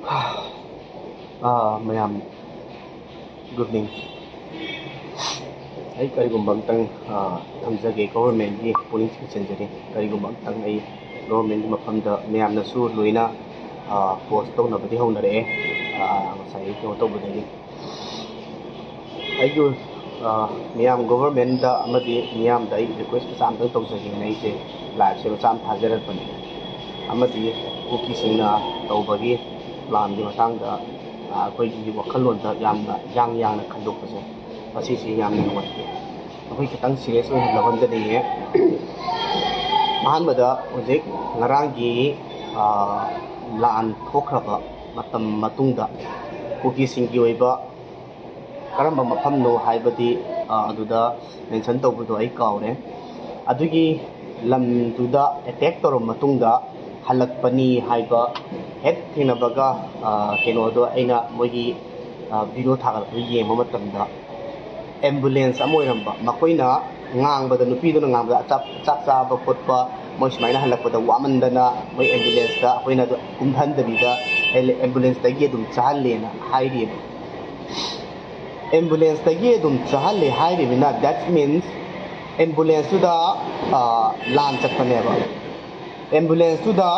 Mayam, good evening. I karigum tang thamjage government gi police chanjari karigum tang ai government mafam da mayam na su luina post to na badi hona re sai to to badi ai gu mayam government da amadi mayam da request sam to jagi nai se live se sam thajarat ban amadi kuki singna to bagi plan di matang da koi gi wakhalon da yang na khandok pase masisi yam ni wat akoi kitang serious oi lawan da dei mahan bada ojek ngarang gi laan thokraba matam matungda kuki singi oiba karamba mafam no haibadi aduda mention tawbudo ai kawre adugi lam duda attack torom matungda halakpani haiba het thinabaga keno do aina mogi video thagal yema matamda ambulance amoiramba makoina ngangbada nupi do ngangba chak ba khotpa moi smaina halakpada wamandana moi ambulance da koina do kumthan dabida ambulance da gi dum chahalena hairi ambulance da gi dum chahalle hairi bina that means ambulance da lan chakpaneba ambulance to the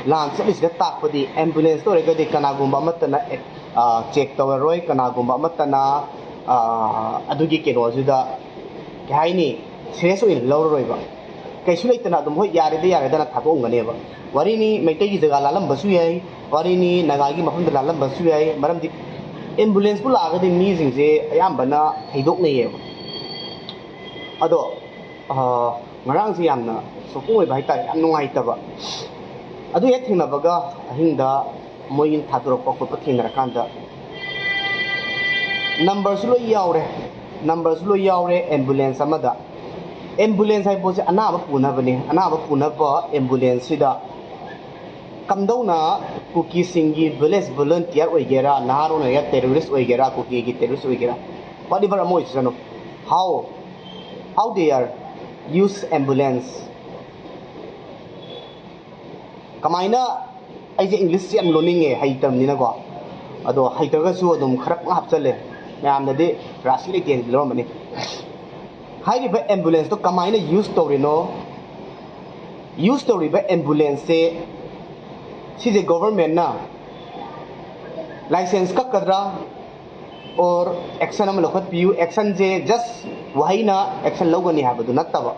land is the tak padi ambulance to regadi kanagumba matana check toweroi kanagumba matana adugi keno juda kaini serious in loroi ba kaisu leitana dum hoi yare da thabo nganeba warini meitai gi jaga lalam basu yai warini nagagi mafam da lalam basu yai maram di ambulance bu lagadi mi jingje ayambana haidok nei ado ngarang si yamna sokoi bai ta yam nungai taba adu he thinabaga ahinda moin thadrok ko pathina kanda numbers lo yaure ambulance amada ambulance hai pose anaba puna ba ambulance sida kamdona kuki singi village volunteer oigera naharona ya terrorist oigera kuki gi terrorist oigera whatever amoy sano how they are use ambulance kamaina aije english si am learning e haitam ni na ko ado haitaga su adum kharap hapchale mayam de rasi le gen lo mani hai ba ambulance to kamaina use story ba ambulance se si je government na license ka kadra or action am lokhat piu action je just wahina action logani ha badu nataba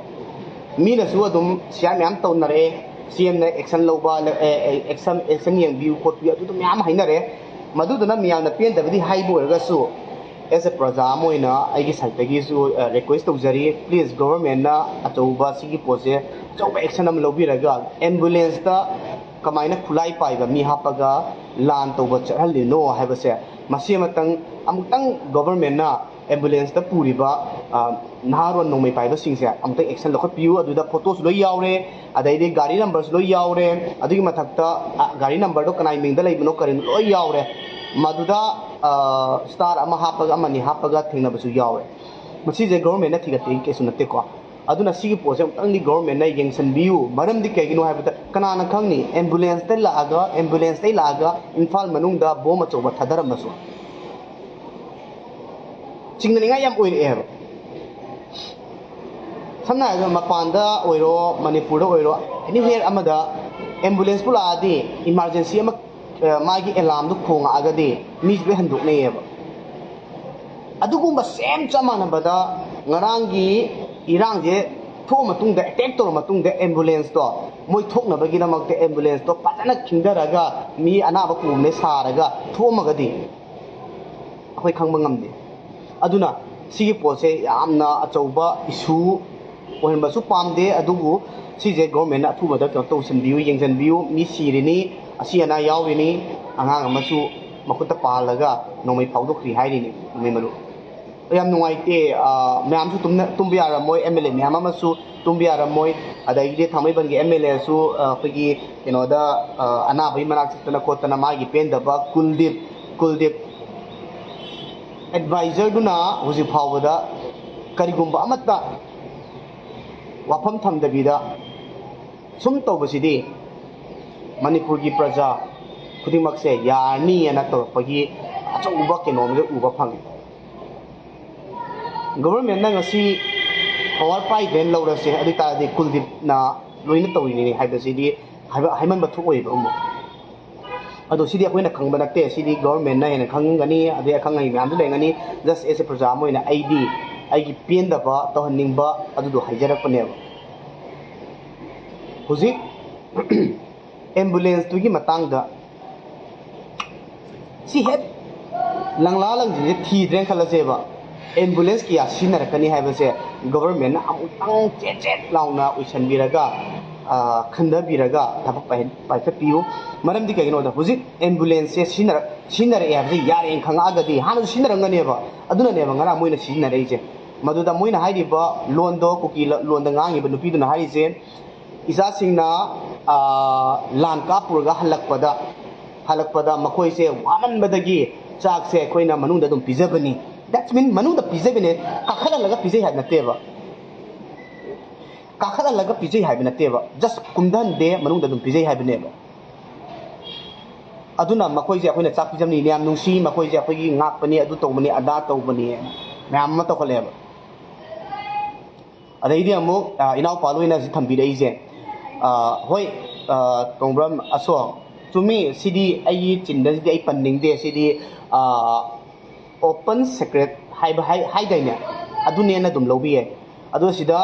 mina su adum siam yam tonare CM na action loba action yang view khot pi adu myam hainare madu dana myam na pen dabdi haibo erga su as a praja moina aigi site gi su request tawjari please government na atoba sigi pose choba action am lobi raga ambulance ta kamaina khulai pai ba mi hapaga lan toba chahal no haibase masi matang amutang government na ambulance ta puri ba naharon nomai pai ba singse amutang action lokhat piu aduda photos lo yaure adai gari numbers lo yaure adugi mathakta gari number do kanai mingda leibno karin lo yaure maduda star ama hapaga amani hapaga thingna basu yaure masi je government na thigate ke sunate ko aduna sigi pose amutang ni government na yengsan biu maram di kegino haibata kanana khangni ambulance ta laaga imphal manungda boma choba thadaram basu chingninga yam oire eba samna ga mapanda oiro manipur oiro anywhere amada ambulance pula adi emergency ama magi alarm du khonga agadi mi be handuk nei eba adugumba same chamana bada ngarangi irangje tho matungda attack tor matungda ambulance to moi thokna bagi namakte ambulance to patana khindaraga mi anaba kumne saraga thomagadi akhoi khangba ngamde aduna sigi pose yamna achauba issue ohenba su pamde adugu sije government athuba da to sinbiu yengjan biu mi sirini asiana yawrini angang amasu makuta palaga nomai phawdokri hairini nomai maru yam nuaite mayam su tumbiara moy MLA mayam amasu tumbiara moy adai thamai bangi MLA su khigi kenoda ana bai manak tana kotana magi pendaba kuldip advisor duna huji phawada karigumba amata wafam thamdabida sum tawbasidi manipur gi praja खुदिमकसे यारनी ना तौरपगी अचौबा केनोमजे उबा fungi government ना ngasi power पाइदेन लौरसे अदि तादि कुलदीप ना लोइना तौरिनि हाइबसिदि hymen बथु ओइबा उमु अदो सिदि अखोइना खंबा नते सिदि government ना हेना खंगनी अदि खंगै ma'am लेंगनी just as a प्रजा मोइना आईडी आईगी पेंदबा तहनिंगबा अदुदो हाइजरकपनेबा हुजिक एम्बुलेंस तुगी मतंगदा सी हेड लंगला लंगजी थीद्रेन खलसेबा एम्बुलेंस की सिनरकनी हाइबसे गवर्नमेंट अमुतंग चेचेट लाउना उइसनबिरगा खंदबिरगा थबक पाइखपियु मरमदि कगिनोदा हुजिक एम्बुलेंस से सिनर एबजे यारें खंगागदी हानु सिनरंगनेबा अदुननेबा ngara मोइना सिनरैजे मदुदा मोइना हाइरिबा लोनदो कुकी लोनदा ngangiba नुपीदुना हारिजे इसा सिंगना लान कापुरगा हलकपदा मखोइसे वामनबदगी चाकसे अखोइना मनुंदा दुम पिजबनी दैट्स मीन मनुंदा पिजबने काखललगा पिजे हाय नतेबा काखललगा पिजे हाय नतेबा जस्ट कुमदन दे मनुंदा दुम पिजे हाय बनेबा अदुना मखोइसे अखोइना चाक पिजमनी नियाम नुंसी मखोइसे अखोइगी ngakpani अदु तौबनी अदा तौबनी मैम म तौखलेबा अदैदि अमुक इनाउ पालोइना जि थंबिरैजे होय तोंब्रम असो चुमी सिदी आई चिंदसदी आई पन्निंगदे सिदी ओपन सेक्रेट हाइदाइने अदुनेना दुम लौबिये अदो सिदा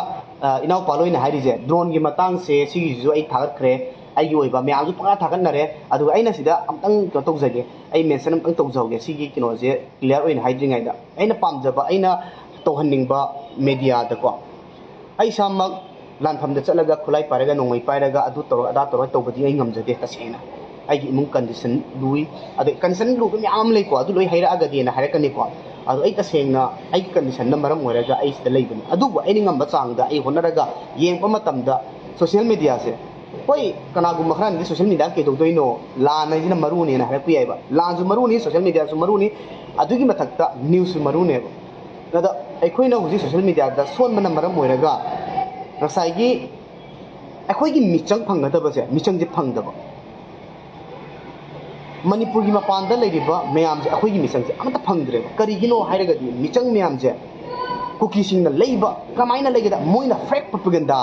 इनाउ पालोइना हाइरिजे ड्रोन की मतंग से सिगिजु आई थागतखरे आई ओइबा म्यामजु पका थागतनरे अदु आइना सिदा अमतंग तो तौजगे आई मेंशन अमतंग तौजौगे सिगी किनोजे क्लियर ओइन हाइद्रिंगाइदा आइना पामजबा आइना तौहन्निंगबा मीडिया दको आई सामक लानफमदा चलगा खुलाई पारगा नोंमै पारगा अदु तौर अदा तौर तौबदी आई ngамजदे तसेना आई इमुंग कंडीशन लुई अदु कंडीशन लु म्याम लेको अदु लोइ हाइरागदे ना हाइरकनिको अदु आई तसेंगना आई कंडीशन न मरम ओइरागा आई सिदा लेबनी अदु आई ngamba चांगदा आई होनरागा येंगपा मतमदा सोशल मीडिया से होय कनागु मखरान दि सोशल मीडिया के दोइनो लान आइना मरुनी ना हाइरपि आइबा लानजु मरुनी सोशल मीडिया जु मरुनी अदुगी मथक्ता न्यूज मरुनेबा नदा अखोइना हुजि सोशल मीडिया दा सोनमना मरम ओइरागा नसाइगी अखोइगी मिचंग फंगदबसे मिचंग जे फंगदबा मणिपुर की मपान मैम से अखोई मिचंग से अमत फंग्रे करीगिनो हाइरगदी मिचंग मैम से कुकी सिंगना लेबा कमाइना लेगदा मोइना फ्रेक प्रोपेगेंडा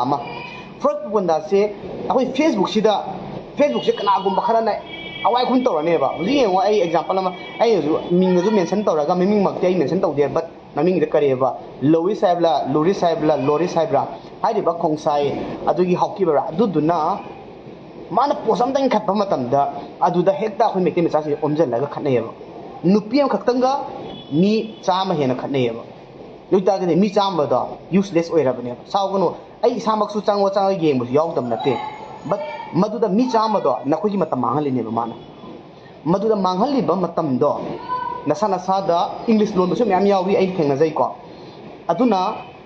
फ्रेक प्रोपेगेंडा से अखोई फेसबुक से कनागुम खरना अवाई खुन तौरनेबा हुजी येंगो आई एग्जांपल अमा आई मिंगजु मेंशन तौरगा मिमिंग मक्ति आई मेंशन तौदे बट ममिंग दे करेबा लोरी साइबला लोरी साइबरा हाइरिबा खोंसाई अदुगी हौकिबरा अदुदुना माना पोसम तंग खत्पा मतमदा अदुदा हेक्ता अखोई मेक्ति मचासी ओमजलगा खटनेबा नुपी अम खक्तंगा मी चामा हेना खटनेबा लुइतागने मी चामबदा यूजलेस ओइराबनेबा सावगनो आई इसामकसु चांगो येंगबु यावदम नते बट मदुदा मी चामदो नखोगी मतम मांगलिनेबा माना मदुदा मांगलिबा मतमदो नसा नसादा इंग्लिश लोनबसु म्याम यावी आई थेंगनाजैको अदुना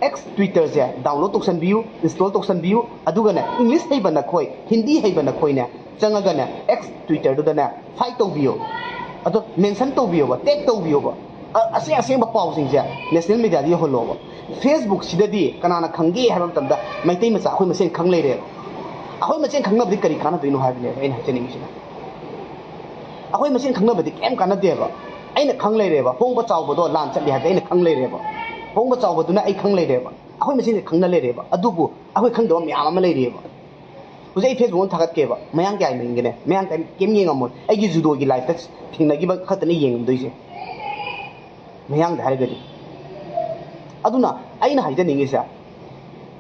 एक्स ट्विटर से डाउनलोड तौसनबियु इंस्टॉल तौसनबियु अदुगने इंग्लिश हैबा नखोय हिंदी हैबा नखोयने चंगगने एक्स ट्विटर दुदने फाइट तौबियो अदो मेंशन तौबियोबा टैग तौबियोबा असे असेंबा पाउसिंगसे नेशनल मीडिया दि होलोबा फेसबुक सिददी कनाना खंगे हैबा मतमदा मैतै मचा अखोय मसेन खंग लेरे अखोय मसेन खंगनबदि करी खाना दोइनो हाबने अइना हचनिंगिसिना अखोय मसेन खंगनबदि केम काना देबा अइना खंग लेरेबा होंबा चावबदो लान चली हाबे अइना खंग लेरेबा होंबा चावबदुना अइ खंग लेरेबा अखोय मसेन खंगना लेरेबा अदुबु अखोय खंगदो म्याम अमा लेरेबा हुजै फेसबुक थागतकेबा मयांग काय मिंगने मयांग काय केम येंगमो अइगी जुदोगी लाइफ ता थिंगनागिबा खतने येंगमदोइसे मयांग धारगदि अदुना अइना हाइदनिंगिसा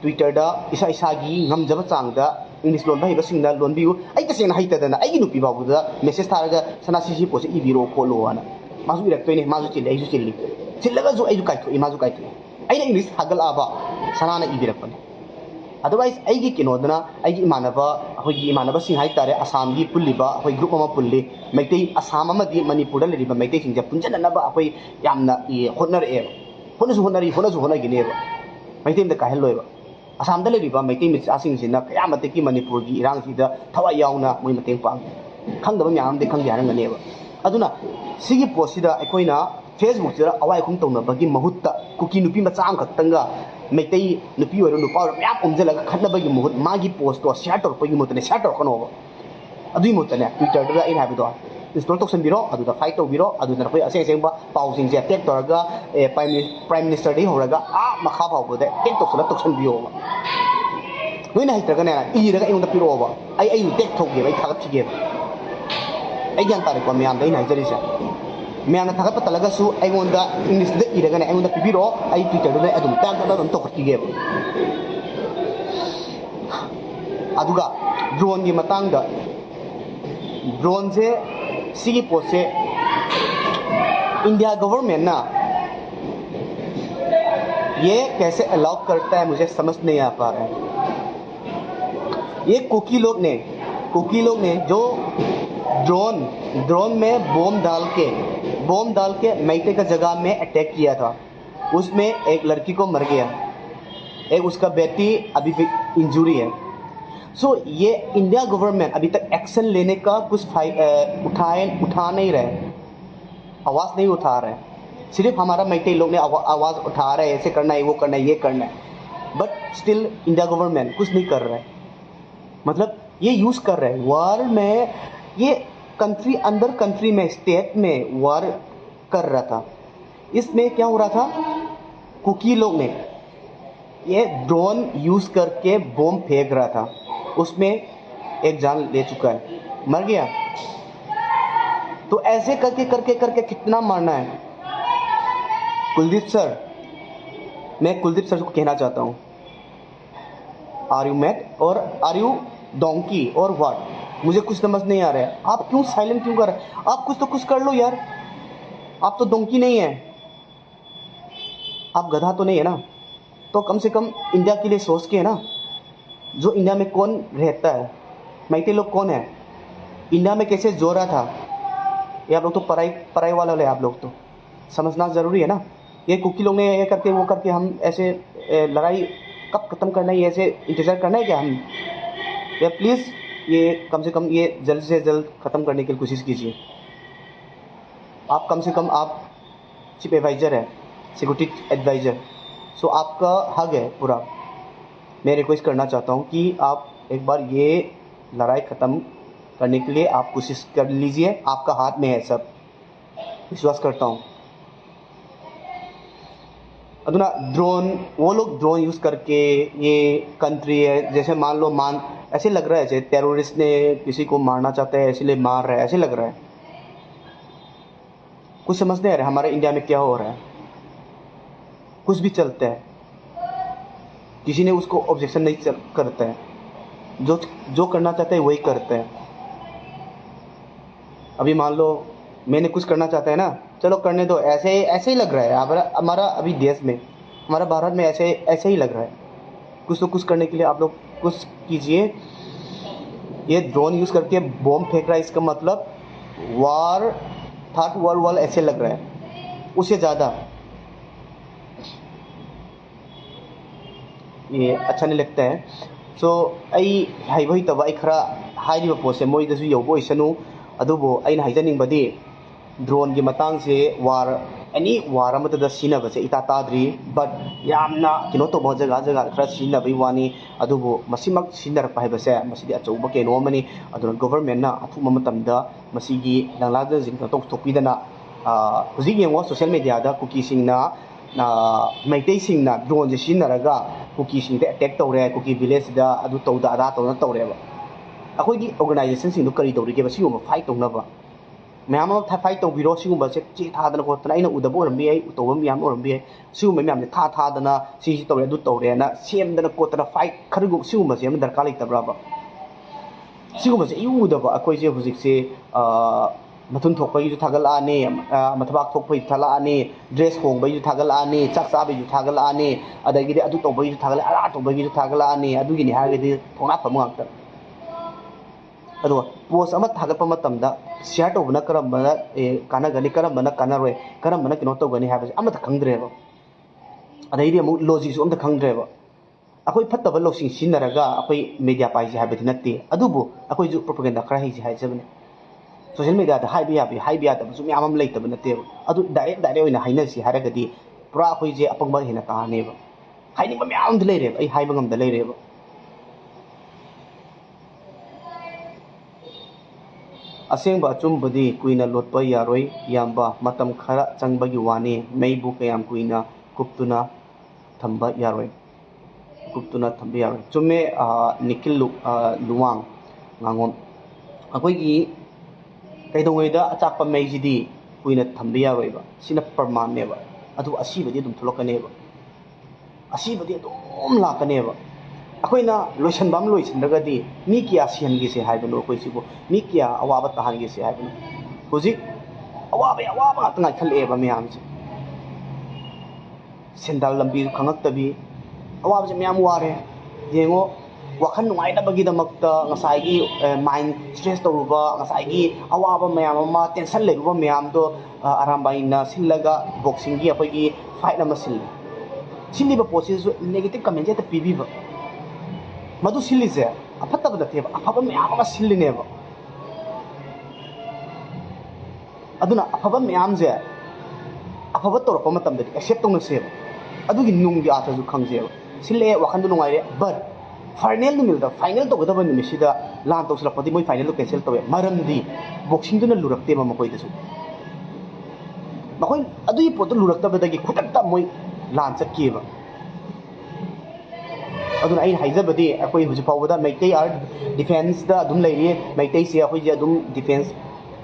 ट्विटर दा इसा इसागी ngамजबा चांगदा इंग्लिश लोन भाई बसिंगदा लोन बियु आई तसेंगना हाइतदना अइगी नुपि बाबुदा मेसेज थारगा सनासिसी पोसे इबिरो खोलो आना माजु इरक्तोइने माजु चिल्ले आइजु चिल्ली चिल्लगा जो आइजु काइथो माजु काइथो अइना इंग्लिश थागलाबा सनाना इबिरकपने अदरवाइज आइगी किनोदना आइगी इमानबा होगी इमानबा सिंग हाइ तारे असम की पुल्लिबा होय ग्रुप अमा पुल्ली मैतै असम अमदि मणिपुर दा लेरिबा मैतै सिंग पुंजननबा होय यामना होनरए होनगिनेबा मैतै मदा काहलोइबा असम दा लेरिबा मैतै मिचासिंग सिना कयामते की मणिपुर की इरांग सिदा थवा यावना मोय मतेंग पांग खंगदबा म्याम दे खंग यारंगनेबा अदुना सिगी पोस्टसिदा अखोइना फेसबुक सिदा अवाई खुम तौनबगी महुत्ता कुकी नुपी मचाम खक्तंगा मैतै नुपी ओरो नुपा ओरो म्याम ओमजलगा खनबगी मुहुत मागी पोस्ट तो शेयर तौरपगी मुतने शेयर तौरकनोबा अदुई मुतने ट्विटर दा इन हाबिदो इंस्टॉल तौसनबिरो अदुदा फाइट तौबिरो अदुदा नखोय असें असेंबा पाउसिंग टेक तौरगा प्राइम मिनिस्टर दी होरगा आ मखा फावबदे टेक तौसनबियो नोइना हैत्रगने इरगा एंदा पिरोबा आई टेक थोगे आई थागतखिगे आई ज्ञान तारेको म्याम दै नाइजरिसे म्याम थागत पतलगसु एंगोंदा इंग्लिश दे इरगाने एंगोंदा पिबिरो आई ट्विटर दे अदुम टाग दम तोखतिगे अदुगा ड्रोन की मतंगदा ड्रोन से सिगी पोस्ट से इंडिया गवर्नमेंट ना ये कैसे अलाउ करता है मुझे समझ नहीं आ पा रहा है। ये कुकी लोग ने जो ड्रोन में बॉम्ब डाल के मैते का जगह में अटैक किया था, उसमें एक लड़की को मर गया, एक उसका बेटी अभी भी इंजरी है। सो ये इंडिया गवर्नमेंट अभी तक एक्शन लेने का कुछ उठा नहीं रहे, आवाज़ नहीं उठा रहे। सिर्फ हमारा मैते लोग ने आवाज़ उठा रहे हैं, ऐसे करना है, वो करना है, ये करना है, बट स्टिल इंडिया गवर्नमेंट कुछ नहीं कर रहा है। मतलब ये यूज़ कर रहे हैं वार में, ये कंट्री अंदर कंट्री में स्टेट में वार कर रहा था। इसमें क्या हो रहा था, कुकी लोग ने ये ड्रोन यूज़ करके बॉम्ब फेंक रहा था, उसमें एक जान ले चुका है, मर गया। तो ऐसे करके कितना मारना है। कुलदीप सर, मैं कुलदीप सर को कहना चाहता हूँ, आर यू मैड और आर यू डोंकी और व्हाट, मुझे कुछ समझ नहीं आ रहा है। आप क्यों साइलेंट क्यों कर रहे हैं? आप कुछ तो कुछ कर लो यार, आप तो डोंकी नहीं है, आप गधा तो नहीं है ना, तो कम से कम इंडिया के लिए सोच के है ना। जो इंडिया में कौन रहता है, मैते लोग कौन है, इंडिया में कैसे जो रहा था, ये आप लोग तो पराई वाले आप लोग तो समझना ज़रूरी है ना। ये कुकी लोग ने ये करके वो करके हम ऐसे लड़ाई कब ख़त्म करना है, ये ऐसे इंतज़ार करना है क्या हम? या प्लीज़ ये कम से कम ये जल्द से जल्द ख़त्म करने की कोशिश कीजिए। आप कम से कम आप चीफ एडवाइज़र है, सिक्योरिटी एडवाइज़र, सो आपका हक है पूरा। मैं रिक्वेस्ट करना चाहता हूँ कि आप एक बार ये लड़ाई ख़त्म करने के लिए आप कोशिश कर लीजिए, आपका हाथ में है सब, विश्वास करता हूँ। अदुना ड्रोन, वो लोग ड्रोन यूज़ करके ये कंट्री है, जैसे मान लो ऐसे लग रहा है जैसे टेररिस्ट ने किसी को मारना चाहता है इसलिए मार रहा है, ऐसे लग रहा है। कुछ समझ नहीं आ रहा है हमारे इंडिया में क्या हो रहा है। कुछ भी चलता है, किसी ने उसको ऑब्जेक्शन नहीं करता है, जो करना चाहता है वही करता है। अभी मान लो मैंने कुछ करना चाहता है ना, चलो करने दो, ऐसे ही लग रहा है हमारा अभी देश में, हमारा भारत में ऐसे ही लग रहा है। कुछ तो कुछ करने के लिए आप लोग कुछ कीजिए। ये ड्रोन यूज़ करके बॉम्ब फेंक रहा है, इसका मतलब वार, थर्ड वर्ल्ड वॉर ऐसे लग रहा है, उससे ज़्यादा ये अच्छा नहीं लगता है। सो आई हाइबो हितबा आई खरा हाइरिबा पोसे मोइदसु यौबो इसनु अदुबो अइना हाइजनिंगबदि ड्रोन की मतंग से वार एनी वार अमतदा सिनबसे इता ताद्री, बट यामना किनो तो जगह जगह खरा सिनबई वानी अदुबो मसिमक सिनरपा हाइबसे मसिदि अचौबा केनो अमनी अदुना गवर्नमेंट ना अथुमा मतमदा मसिगी लंगलाद जिंग तो थोपिदना हुजिग येंगो सोशल मीडिया दा कुकी सिंगना मैते सिंगना ड्रोन जे सिनरगा कुकी सिंग अटैक तौरे, कुकी विलेज दा अदु तौदा अदा तौना तौरेबा अखोगी ऑर्गेनाइजेशन सिंग करी तौरिगे बसिगो फाइट तौनबा मैम फाइट तौबिरो सिगुम से चे थादना खोतना अइना उदबो ओरमबी आई उतोबम मैम ओरमबी आई सिगुम मैम थादना सी तौरे अदु तौरेना सेमदना कोतना फाइट खरगु सिगुम से हम दरकार लेतब्राबा सिगुम से इउदबा अखोइ जे हुजिक से मथुन थोकपगी थागलाने, मथबाक थोकपगी थागलाने, ड्रेस होंबगी थागलाने, चाक चाबगी थागलाने, अदगिदि अदु तौबगी थागला अला तौबगी थागलाने, अदुगिनि हागदि थोना फमगाक्ता अदो पोस्ट अमा थागतपा मतमदा शेयर तौबना करमबना कानागनि करमबना कानारोय करमबना किनो तौगनि हाबसे अमता खंगद्रेबा अदैदि अमु लॉजिकसु अमता खंगद्रेबा अखोइ फत्तबा लौसिंग सिनरगा अखोइ मीडिया पाइजे हाबदि नत्ते अदुबु अखोइ जु प्रोपेगेंडा खरा हिजे हाइजबने सोशल मीडिया हाइब यादबसु म्याम लेतब नत्तेबा अदु डायरेक्ट ओइना हाइनसि हारगदि पुरा अखोइ जे अपंगबा हेना तानेबा हाइनिंग म्याम लेरेबा अइ हाइब ngam दा लेरेबा Asengba achumbadi kuina lotpa yaroi yamba matam khara changbagi wani meibu kayam kuina kuptuna thamba yaroi kuptuna thamba yaroi chume nikil luwang ngangom akoigi kaidongoida achakpa meijidi kuina thamba yaroi ba sina perman neba adu asibadi dum tholokaneba asibadi dum lakaneba akoina loisan bam loisan dagadi mi kya sihan gi se haibano koi sibo mi kya awaba tahan gi se haibano hoji awaba tanga khale ba myam se sendal lambi khangak tabi awaba se myam ware yengo wakhan nuai da bagi damakta ngasai gi mind stress to ruba ngasai gi awaba myam ma tension le ruba myam do arambaina sillaga boxing gi apoi gi fight na masil siliba poses negative comment ta pibi ba madu silise apata bada teba afaba myam ma silineba aduna afaba myam je afaba torpa matam de accept tong se adugi nung gi ata ju khangje sile wakhan du nungai re but final nu milda final to gada ban misida lan to sla pati moi final to cancel to maram di boxing du na lurak te ma koi de su makoi adui pot lurak ta badagi khutak ta moi lan chat ki ba aduna ai haijabadi akoi huji pawda maitai art defense da dum leiri maitai se akoi je dum defense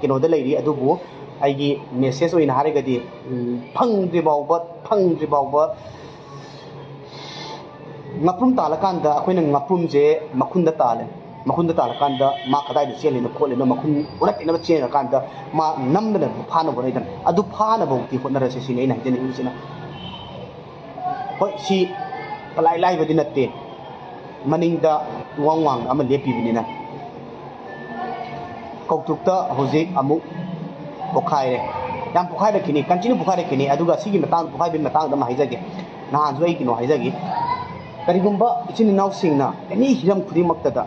kino da leiri adubu aigi message oina harigadi phangdri bawba ngaprum talakanda akoina ngaprum je makunda talakanda ma kadai de chele no khole no makun urak ina chena kanda ma namda phana borai dan adu phana bawti hotnara se sine ina jeni usina hoi si palai lai badi natte maningda wang ama lepi binina kautukta hoje amu pokhaire yam pokhaire kini continue pokhaire kini aduga sigi matang pokhai bin matang da haijage nahan joi kino haijage karigumba ichini naw singna any hiram khudimakta da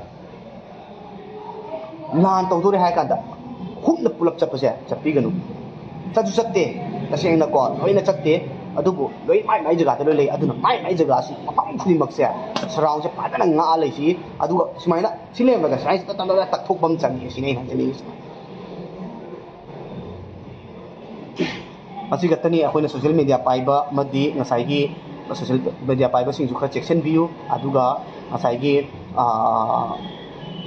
nan tawdore hai kanda hukna pulap chapase chapiganu chaju chatte tasengna ko loina chatte adubu loi mai jaga ta loi aduna mai jaga si mapam khudimak se surround se padana nga lai si aduga sumaina silem ga sai ta tanda tak thok bam changi sinai han jani asi gatani akoina social media paiba madi ngasai gi social media paiba sing khara section view aduga ngasai gi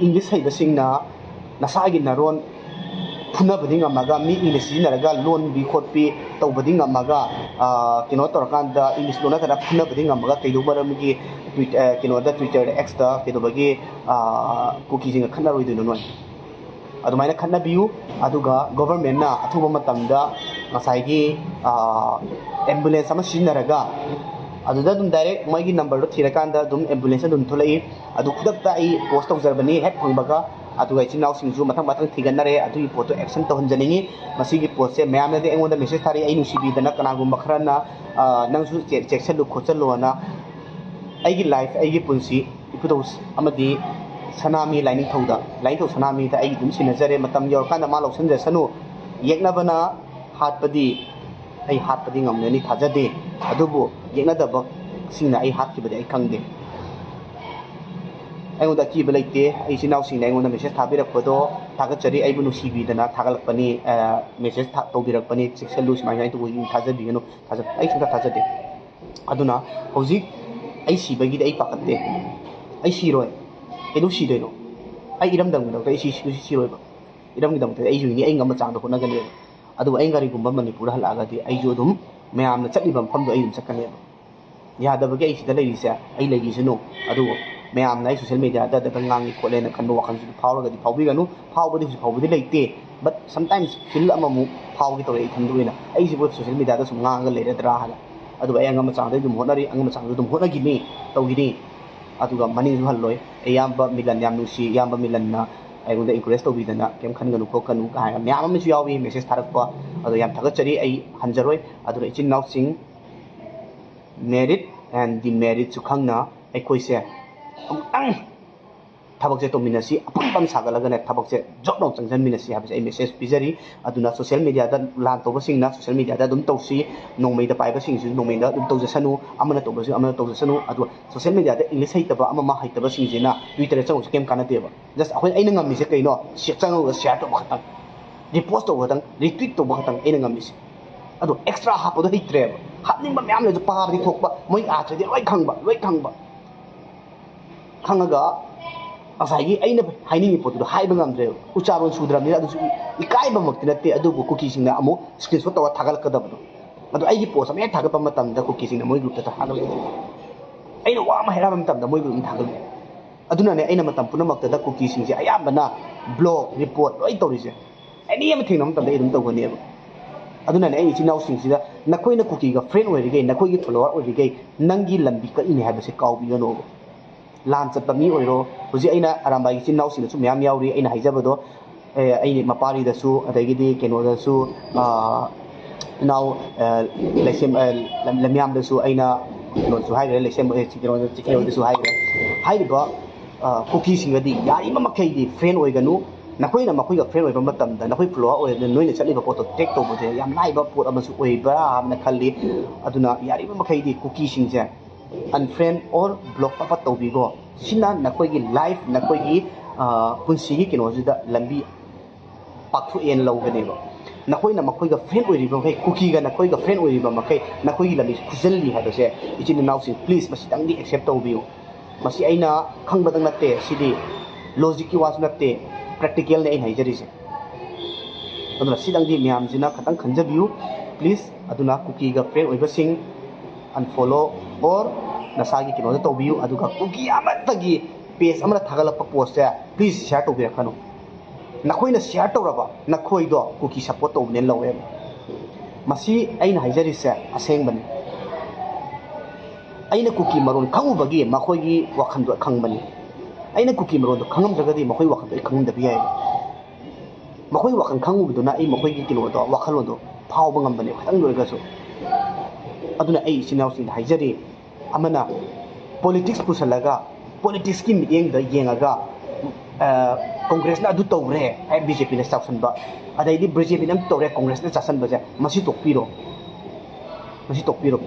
english hai da singna nasagi naron phuna bading amaga mi english jinaraga loan bi khotpi taw bading amaga kino torkanda english lona tara phuna bading amaga kaido maram gi kino da twitter x da kaido bagi cookie jinga khana roi dino noi adumaina khana biu aduga government na athuba matamda ngasai gi ambulance ama jinaraga aduda dum direct maigi number do thirakanda dum ambulance dum tholai adu khudakta ai post tawjarbani hek phangbaga aduga chinaw singju mathang thiganare adu poto action to hanjaningi masigi post se mayam de engonda message thari ai nusibi dana kanagum bakhrana nangsu checkson lu khochalo na aigi life aigi punsi ipudos amadi sanami lining thauda line to sanami ta aigi dum sinajare matam yor kana ma loksan je sanu yeknabana hatpadi ai hatpadi ngamneni thajade adubu yekna daba singna ai hatkibade ai khangde aingunda ki belaite ai sinaw singna aingunda message thabirakpado thagachari ai bunu cv dana thagalakpani message tawbirakpani section mai ai to thajabigano thajab ai singa thajade aduna hoji ai sibagi ai pakatte ai siroi edu sidoino ai iramdang da ai siroi ba iram gidam ai juni ai ngam chang da hona gani adu ai ngari gumba manipur halaga di ai jodum mayam na chakli bam pham do ai chakane ya da bagi ai sida lai se ai lai gisino adu mayam na social media da ngangi khole na khanno wakhan su phawra gadi phawbi ganu phawbadi su phawbadi laite but sometimes feel amamu phawgi to ai thanduina ai si social media da sum ngang le dra hala adu ai ngam chang dum honari ngam chang dum honagi ni tawgini aduga mani ju halloi ayamba milan yam nusi yamba milan na aigunda encourage to bidana kem khanganu ko kanu ka myam am ju yawi message tharakpa adu yam thagachari ai hanjaroi adu ichin now sing merit and demerit chu khangna ai koise ang tabak je to minasi apam sagalaga ne tabak je jokno changjan minasi habse ai message pizari aduna social media da lan to basing na social media da dum tawsi nongmei da pai basing ju nongmei da dum tawjasanu amana to basu amana tawjasanu adu social media da english haitaba ama ma haitaba sing jina twitter chang kem kana teba just akoi aina ngam mi se kaino share chang share to khata repost tꯧba khatan retweet tꯧba khatan aina ngamisi ado extra hapado hitreba hapningba myam le pahabdi thokba moi atredi loi khangba khangaga asagi aina hainingi potu haiba ngamdre ucharon sudramni adu ikaiba makti natte adubu cookie singna amu screenshot tawa thagal kadabdo adu aigi post am thagapa matamda cookie singna moi group ta thagal aina wa ma heraba matamda moi group thagal aduna ne aina matam puna makta da cookie singse ayambana blog report loi tawrise ani am thingna matamda idum tawgani aduna ne ai chinau singsida nakoina cookie ga friend oirige nakoigi follower oirige nangi lambi ka ini habase kawbi no lan chatpa mi oiro huji aina aramba gi chinau sina su myam yauri aina haijabado aini mapari da su adagidi keno da su now lesem lamyam da su aina no su haire lesem chikeno da su haire ba cookie singadi yari ma makai di friend oiganu nakoina makoiga friend oiba matamda nakoi flow oina noina chaliba photo take to bode yam laiba pot amasu oiba amna khalli aduna yari ma makai di cookie singje unfriend or block papa tawbigo sina nakoigi life nakoigi punsigi kinozida lambi pakhu en lawganeba nakoina makoiga friend oiriba kai cookie ga nakoiga friend oiriba makai nakoigi lambi khujalli hadose ichini nausi please masi tangdi accept tawbiu masi aina khangbadang natte sidi logic ki was natte practical ne ai haijarise aduna sidangdi myam jina khatang khanjabiu please aduna cookie ga friend oiba sing unfollow or nasagi kino to view aduga cookie amatagi page amara thagalapa post ya please share to birakano nakoina share to raba nakoi do cookie support to ne lawe masi aina haijari se aseng bani aina cookie maron khangu bagi makoi gi wakhan do khang bani aina cookie maron do khangam jagadi makoi wakhan do khangum da biyai makoi wakhan khangu biduna ai makoi gi kino do wakhalo do phawba ngam bani khatang lorga so aduna ai sinausin haijari amana politics pusalaga politics ki meeting da yengaga congress na adu tawre ai bjp na saction ba adai di bjp nam tawre congress na chasan ba ja masi tokpiro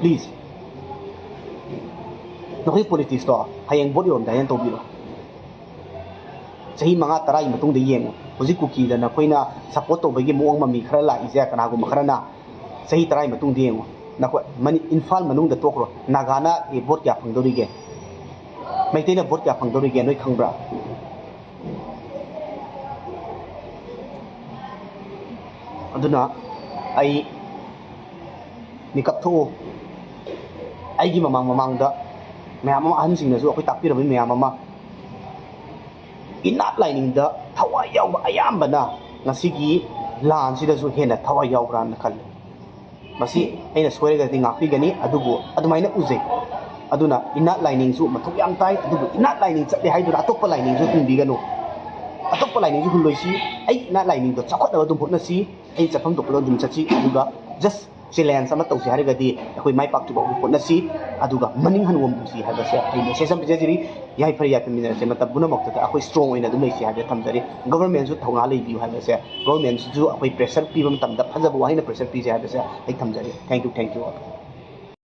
please no politics to hayang body on dayan tawbiro sahi manga tarai matung de yeng hoji cookie da na koina support to bagi muang mami khara la ija kana gu makhara na sahi tarai matung de yeng nakwa mani infal manung da tokro nagana e vote ya phangdorige maitena vote ya phangdorige noi khangbra aduna ai nikap tho ai gi mamang da mayam ma an sing na su akoi takpira bai mayam ma inat lining da thawai yaw ayamba na ngasigi lan sida su hena thawai yaw bran na khal masi aina soirega di ngakpi gani adubu adumaina uzai aduna inat lining su mathuk yam tai adubu inat lining chatte haidura atoppa lining su tumbi ganu atoppa lining su huloisi ai inat lining do chakhot da dum photna si ai chapang toplo dum chachi aduga just challenge sama tausi harigadi akoi mai pak tu ba photna si aduga maning hanwom si habase ai message am pejiri yai phari ya pemina se mata buna makta akoi strong oina dum leisi habe thamjari government su thonga lei biu habase government su akoi pressure pi bam tamda phajaba waina pressure pi se habase ai thamjari thank you all